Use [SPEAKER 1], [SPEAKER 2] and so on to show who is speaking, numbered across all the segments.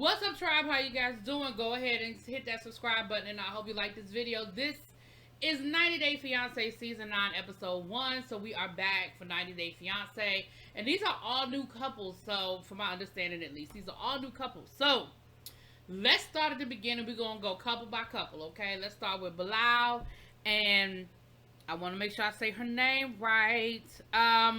[SPEAKER 1] What's up, tribe? How you guys doing? Go ahead and hit that subscribe button, and I hope you like this video. This is 90 Day Fiancé Season 9, Episode 1. So we are back for 90 Day Fiancé. And these are all new couples. So, from my understanding at least, these are all new couples. So, let's start at the beginning. We're going to go couple by couple, okay? Let's start with Bilal. And I want to make sure I say her name right. Why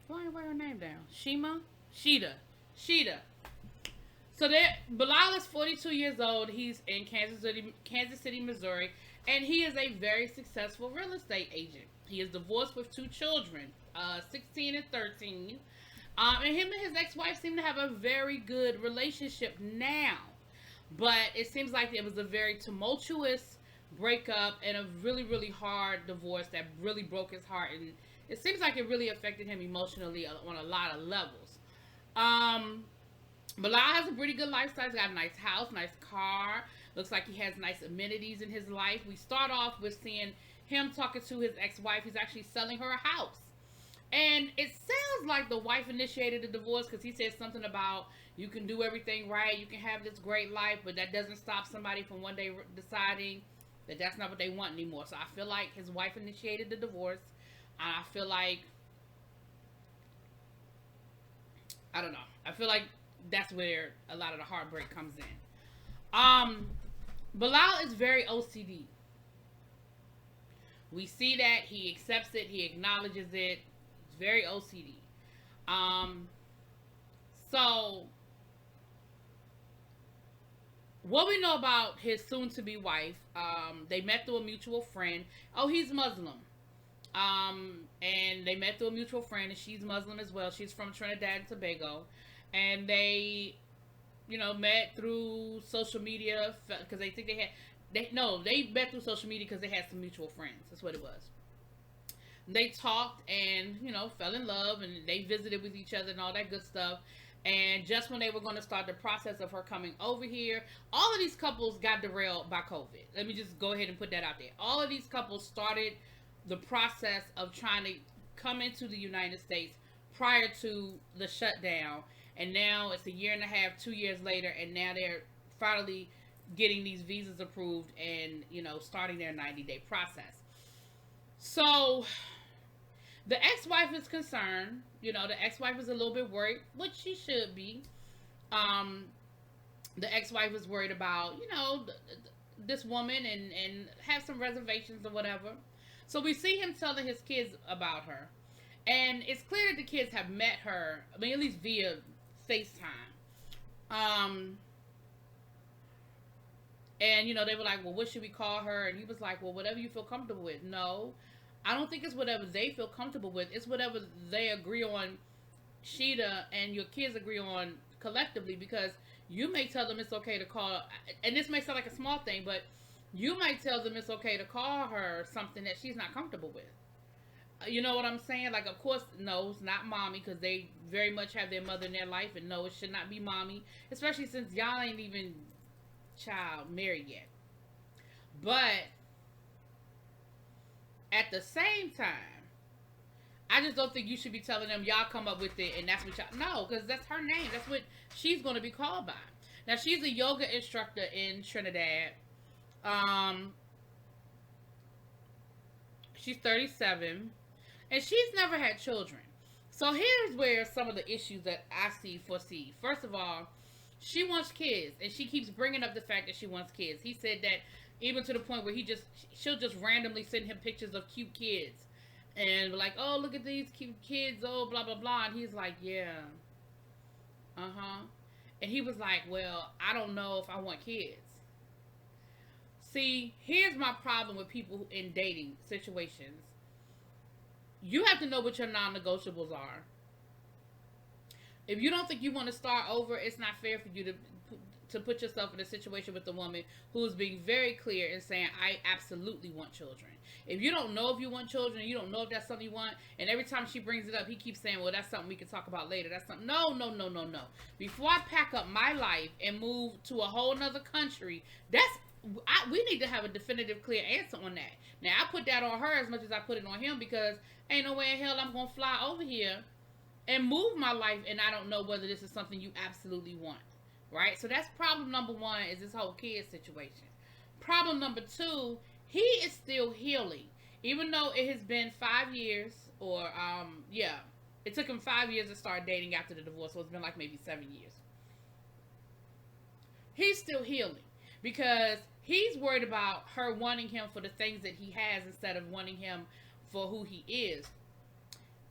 [SPEAKER 1] did I write her name down? Sheeta. So Bilal is 42 years old. He's in Kansas City, Missouri, and he is a very successful real estate agent. He is divorced with 2 children, 16 and 13. And him and his ex-wife seem to have a very good relationship now. But it seems like it was a very tumultuous breakup and a really, really hard divorce that really broke his heart. And it seems like it really affected him emotionally on a lot of levels. Bilal has a pretty good lifestyle. He's got a nice house, nice car. Looks like he has nice amenities in his life. We start off with seeing him talking to his ex-wife. He's actually selling her a house. And it sounds like the wife initiated the divorce because he said something about you can do everything right, you can have this great life, but that doesn't stop somebody from one day deciding that that's not what they want anymore. So I feel like his wife initiated the divorce. I feel like, I don't know. I feel like that's where a lot of the heartbreak comes in. Bilal is very OCD. We see that. He accepts it. He acknowledges it. He's very OCD. So, what we know about his soon-to-be wife, they met through a mutual friend. Oh, he's Muslim. And they met through a mutual friend, and she's Muslim as well. She's from Trinidad and Tobago. And they, met through social media because they think they met through social media because they had some mutual friends. That's what it was. They talked and, fell in love, and they visited with each other and all that good stuff. And just when they were going to start the process of her coming over here, all of these couples got derailed by COVID. Let me just go ahead and put that out there. All of these couples started the process of trying to come into the United States prior to the shutdown. And now it's a year and a half, 2 years later, and now they're finally getting these visas approved and, starting their 90-day process. So the ex-wife is concerned. The ex-wife is a little bit worried, which she should be. The ex-wife is worried about, this woman and have some reservations or whatever. So we see him telling his kids about her. And it's clear that the kids have met her, at least via FaceTime. And, they were like, well, what should we call her? And he was like, well, whatever you feel comfortable with. No, I don't think it's whatever they feel comfortable with. It's whatever they agree on, Sheeta and your kids agree on collectively, because you may tell them it's okay to call, and this may sound like a small thing, but you might tell them it's okay to call her something that she's not comfortable with. You know what I'm saying? Like, of course, no, it's not mommy, because they very much have their mother in their life, and no, it should not be mommy, especially since y'all ain't even married yet. But at the same time, I just don't think you should be telling them y'all come up with it and that's what y'all, no, because that's her name. That's what she's going to be called by. Now, she's a yoga instructor in Trinidad. She's 37, and she's never had children. So here's where some of the issues that I foresee. First of all, she wants kids, and she keeps bringing up the fact that she wants kids. He said that even to the point where she'll just randomly send him pictures of cute kids, and like, oh, look at these cute kids, oh, blah blah blah, and he's like, yeah, and he was like, well, I don't know if I want kids. See, here's my problem with people in dating situations. You have to know what your non-negotiables are. If you don't think you want to start over, it's not fair for you to put yourself in a situation with a woman who's being very clear and saying, I absolutely want children. If you don't know if you want children, you don't know if that's something you want, and every time she brings it up, he keeps saying, well, that's something we can talk about later. That's something. No. Before I pack up my life and move to a whole nother country, we need to have a definitive, clear answer on that. Now, I put that on her as much as I put it on him, because ain't no way in hell I'm going to fly over here and move my life, and I don't know whether this is something you absolutely want, right? So that's problem number one, is this whole kid situation. Problem number two, he is still healing, even though it has been 5 years, or yeah, it took him 5 years to start dating after the divorce, so it's been like maybe 7 years. He's still healing because he's worried about her wanting him for the things that he has instead of wanting him for who he is.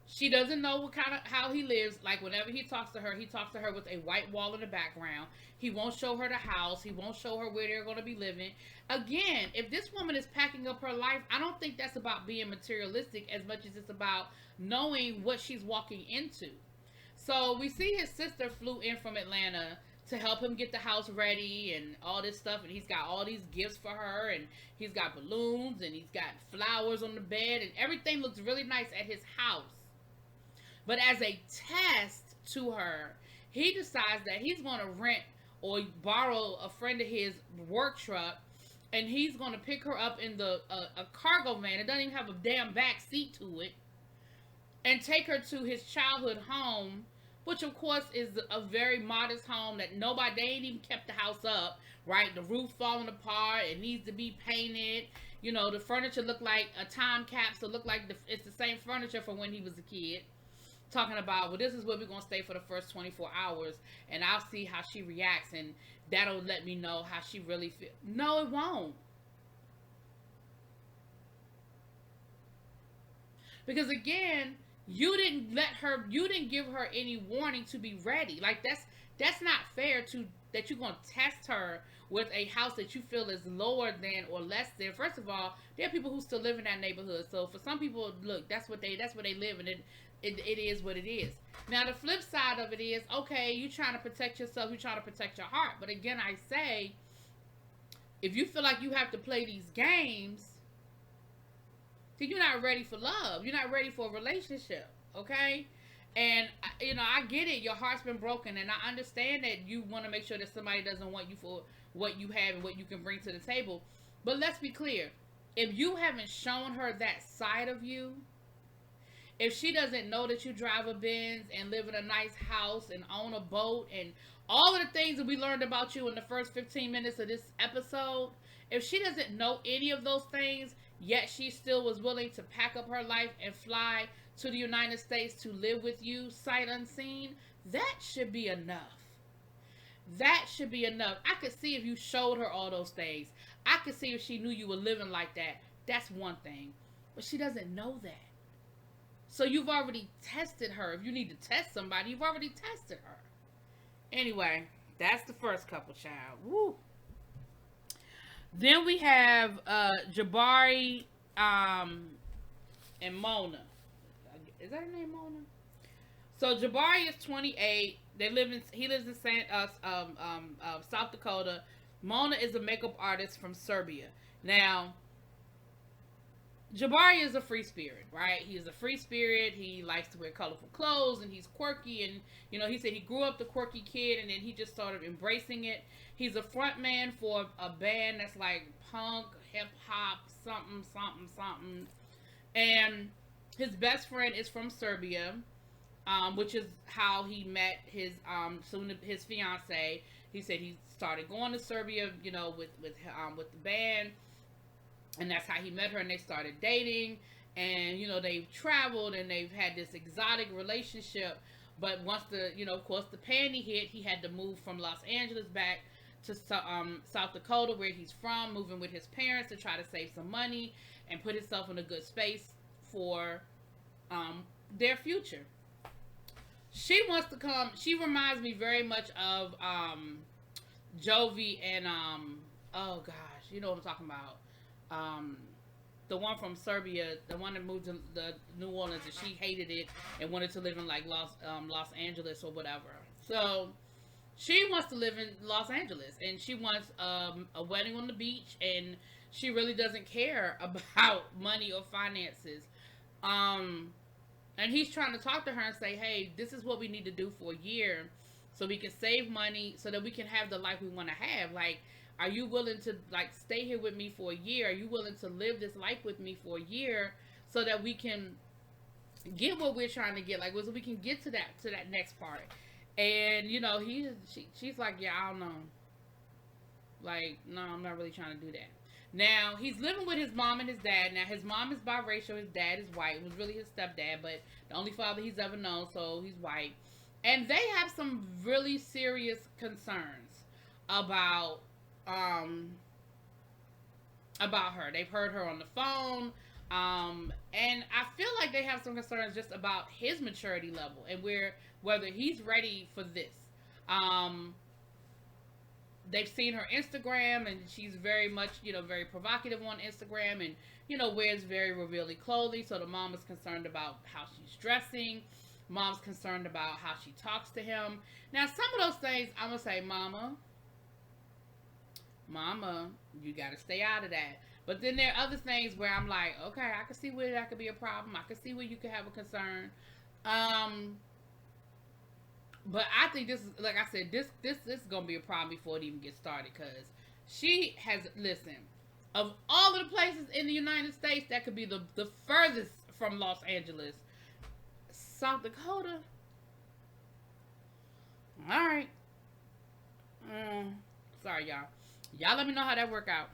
[SPEAKER 1] She doesn't know what kind of how he lives. Like, whenever he talks to her with a white wall in the background. He won't show her the house. He won't show her where they're going to be living. Again, if this woman is packing up her life, I don't think that's about being materialistic as much as it's about knowing what she's walking into. So we see his sister flew in from Atlanta to help him get the house ready and all this stuff, and he's got all these gifts for her, and he's got balloons, and he's got flowers on the bed, and everything looks really nice at his house. But as a test to her, he decides that he's going to rent or borrow a friend of his work truck, and he's going to pick her up in a cargo van. It doesn't even have a damn back seat to it, and take her to his childhood home, which of course is a very modest home that they ain't even kept the house up, right? The roof falling apart. It needs to be painted. You know, the furniture look like a time capsule. Look like it's the same furniture from when he was a kid. Talking about, well, this is where we're going to stay for the first 24 hours, and I'll see how she reacts, and that'll let me know how she really feels. No, it won't. Because again, you didn't give her any warning to be ready. Like, that's not fair that you're going to test her with a house that you feel is lower than or less than. First of all, there are people who still live in that neighborhood. So for some people, look, that's where they live, and it is what it is. Now, the flip side of it is, okay, you're trying to protect yourself, you're trying to protect your heart. But again, I say, if you feel like you have to play these games, then you're not ready for love. You're not ready for a relationship, okay? And, I get it. Your heart's been broken, and I understand that you want to make sure that somebody doesn't want you for what you have and what you can bring to the table. But let's be clear. If you haven't shown her that side of you, if she doesn't know that you drive a Benz and live in a nice house and own a boat and all of the things that we learned about you in the first 15 minutes of this episode, if she doesn't know any of those things, yet she still was willing to pack up her life and fly to the United States to live with you sight unseen, that should be enough. That should be enough. I could see if you showed her all those things. I could see if she knew you were living like that. That's one thing. But she doesn't know that. So you've already tested her. If you need to test somebody, you've already tested her. Anyway, that's the first couple, child. Woo. Then we have Jabari and Mona. Is that her name, Mona? So Jabari is 28. He lives in South Dakota. Mona is a makeup artist from Serbia. Now, Jabari is a free spirit, right? He is a free spirit. He likes to wear colorful clothes, and he's quirky. And, he said he grew up the quirky kid, and then he just started embracing it. He's a front man for a band that's like punk, hip-hop, something. And his best friend is from Serbia, which is how he met his fiance. He said he started going to Serbia, with the band. And that's how he met her, and they started dating. And, they've traveled, and they've had this exotic relationship. But once of course, the pandemic hit, he had to move from Los Angeles back to South Dakota, where he's from, moving with his parents to try to save some money and put himself in a good space for their future. She wants to come. She reminds me very much of Jovi and, oh gosh, you know what I'm talking about. The one from Serbia, the one that moved to the New Orleans, and she hated it and wanted to live in like Los Angeles or whatever. So she wants to live in Los Angeles, and she wants a wedding on the beach, and she really doesn't care about money or finances. And he's trying to talk to her and say, hey, this is what we need to do for a year so we can save money so that we can have the life we want to have. Like, are you willing to stay here with me for a year? Are you willing to live this life with me for a year so that we can get what we're trying to get, like, so we can get to that next part. And you know, she's like, yeah, I don't know, like, no, I'm not really trying to do that. Now he's living with his mom and his dad. Now his mom is biracial, his dad is white. It was really his stepdad, but the only father he's ever known, so he's white. And they have some really serious concerns about um about her. They've heard her on the phone. And I feel like they have some concerns just about his maturity level and whether he's ready for this. Um, they've seen her Instagram, and she's very much, very provocative on Instagram, and wears very revealing clothing. So the mom is concerned about how she's dressing. Mom's concerned about how she talks to him. Now, some of those things, I'm gonna say, Mama, you gotta stay out of that. But then there are other things where I'm like, okay, I can see where that could be a problem. I can see where you could have a concern. But I think this is, like I said, this is gonna be a problem before it even gets started, because she has, listen, of all of the places in the United States that could be the furthest from Los Angeles, South Dakota. All right. Sorry, y'all. Y'all let me know how that work out.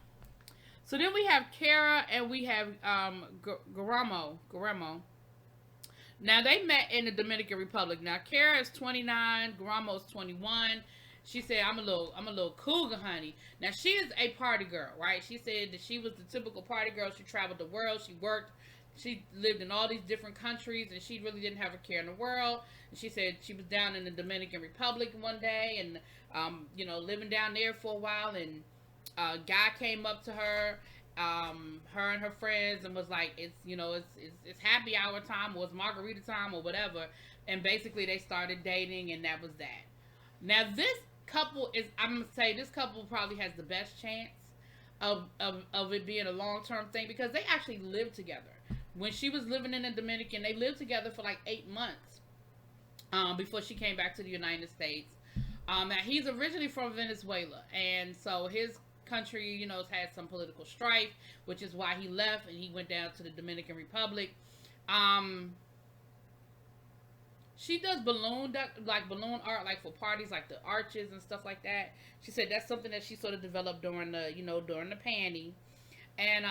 [SPEAKER 1] So then we have Kara and we have Guillermo. Now they met in the Dominican Republic. Now Kara is 29, Guillermo is 21. She said, I'm a little cougar, honey. Now she is a party girl, right? She said that she was the typical party girl. She traveled the world. She worked. She lived in all these different countries, and she really didn't have a care in the world. And she said she was down in the Dominican Republic one day, and living down there for a while, and a guy came up to her, her and her friends, and was like, it's happy hour time, or it's margarita time, or whatever. And basically they started dating, and that was that. Now this couple is, I'm gonna say, this couple probably has the best chance of it being a long-term thing, because they actually lived together. When she was living in the Dominican, they lived together for like 8 months before she came back to the United States. Now he's originally from Venezuela, and so his country, has had some political strife, which is why he left and he went down to the Dominican Republic. She does balloon art, like for parties, like the arches and stuff like that. She said that's something that she sort of developed during the panty. And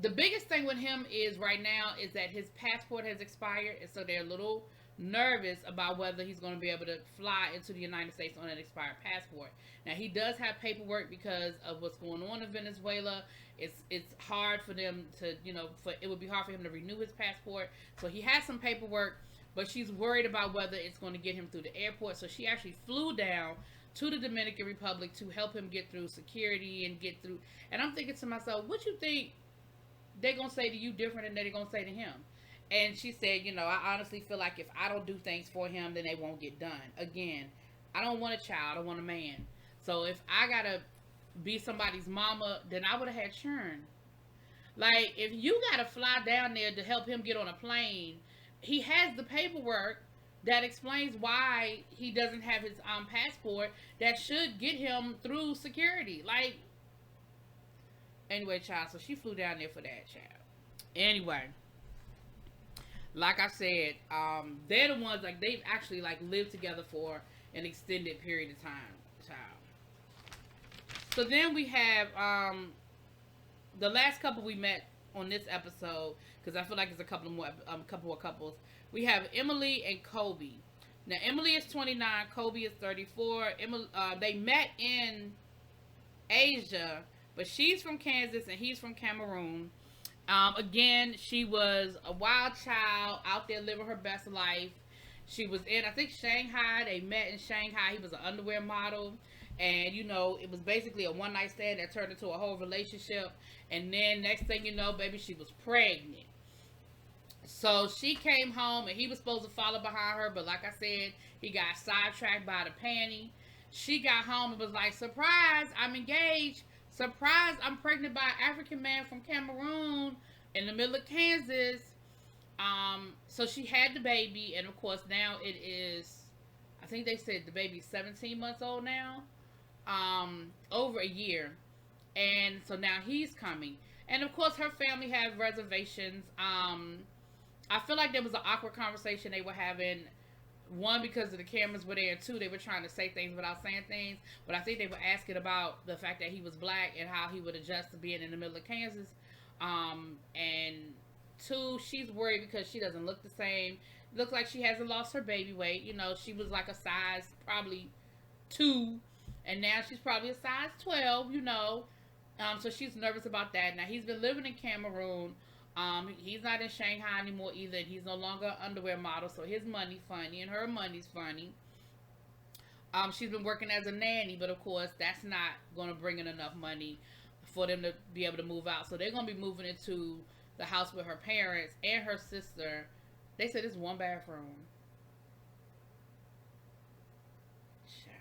[SPEAKER 1] the biggest thing with him is right now is that his passport has expired, and so they're a little nervous about whether he's going to be able to fly into the United States on an expired passport. Now he does have paperwork because of what's going on in Venezuela. It's hard for them to, it would be hard for him to renew his passport. So he has some paperwork, but she's worried about whether it's going to get him through the airport. So she actually flew down to the Dominican Republic to help him get through security and get through. And I'm thinking to myself, what you think they're going to say to you different than they're going to say to him? And she said, I honestly feel like if I don't do things for him, then they won't get done. Again, I don't want a child. I want a man. So if I got to be somebody's mama, then I would have had churn. Like, if you got to fly down there to help him get on a plane, he has the paperwork that explains why he doesn't have his passport that should get him through security. Like, anyway, child, so she flew down there for that, child. Anyway, like I said, they're the ones, like, they've actually, like, lived together for an extended period of time, child. So then we have the last couple we met on this episode, because I feel like it's a couple more couples. We have Emily and Kobe. Now Emily is 29, Kobe is 34. They met in Asia, but she's from Kansas and he's from Cameroon. Again, she was a wild child out there living her best life. She was in, I think, Shanghai. They met in Shanghai. He was an underwear model. And, it was basically a one-night stand that turned into a whole relationship. And then, next thing you know, baby, she was pregnant. So, she came home, and he was supposed to follow behind her. But, like I said, he got sidetracked by the panty. She got home and was like, surprise, I'm engaged. Surprise, I'm pregnant by an African man from Cameroon in the middle of Kansas. So, she had the baby. And, of course, now it is, I think they said the baby's 17 months old now. Over a year. And so now he's coming. And of course, her family had reservations. I feel like there was an awkward conversation they were having. One, because of the cameras were there, and two, they were trying to say things without saying things. But I think they were asking about the fact that he was black and how he would adjust to being in the middle of Kansas. And two, she's worried because she doesn't look the same. Looks like she hasn't lost her baby weight. You know, she was like a size probably 2, and now she's probably a size 12. You know, so she's nervous about that. Now he's been living in Cameroon. He's not in Shanghai anymore either. He's no longer an underwear model, so his money's funny and her money's funny. She's been working as a nanny, but of course that's not going to bring in enough money for them to be able to move out. So they're going to be moving into the house with her parents and her sister. They said it's 1 bathroom. Sure.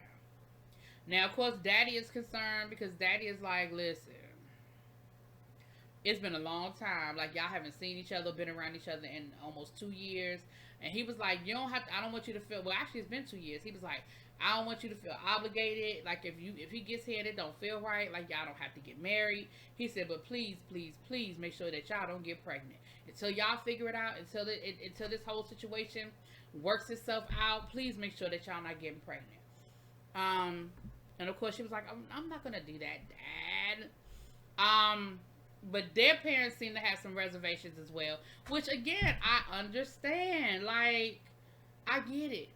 [SPEAKER 1] Now, of course, Daddy is concerned because Daddy is like, listen, it's been a long time. Like, y'all haven't seen each other, been around each other in almost 2 years. And he was like, you don't have to, I don't want you to feel, well, actually, it's been 2 years. He was like, I don't want you to feel obligated. Like, if he gets here and it don't feel right, like, y'all don't have to get married. He said, but please, please, please make sure that y'all don't get pregnant. Until y'all figure it out, until this whole situation works itself out, please make sure that y'all not getting pregnant. And of course, she was like, I'm not going to do that, Dad. But their parents seem to have some reservations as well, which again, I understand. Like, I get it.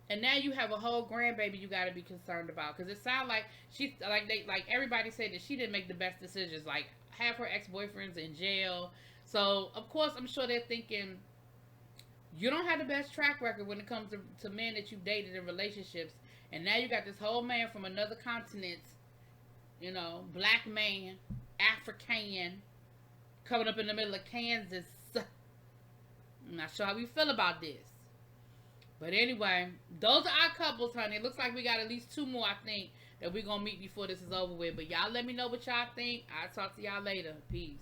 [SPEAKER 1] And now you have a whole grandbaby you got to be concerned about, because it sounds like everybody said that she didn't make the best decisions. Like, have her ex-boyfriends in jail. So of course, I'm sure they're thinking, you don't have the best track record when it comes to men that you've dated in relationships, and now you got this whole man from another continent, you know, black man, African, coming up in the middle of Kansas. I'm not sure how we feel about this. But anyway, those are our couples, honey. It looks like we got at least 2 more, I think, that we're going to meet before this is over with. But y'all let me know what y'all think. I'll talk to y'all later. Peace.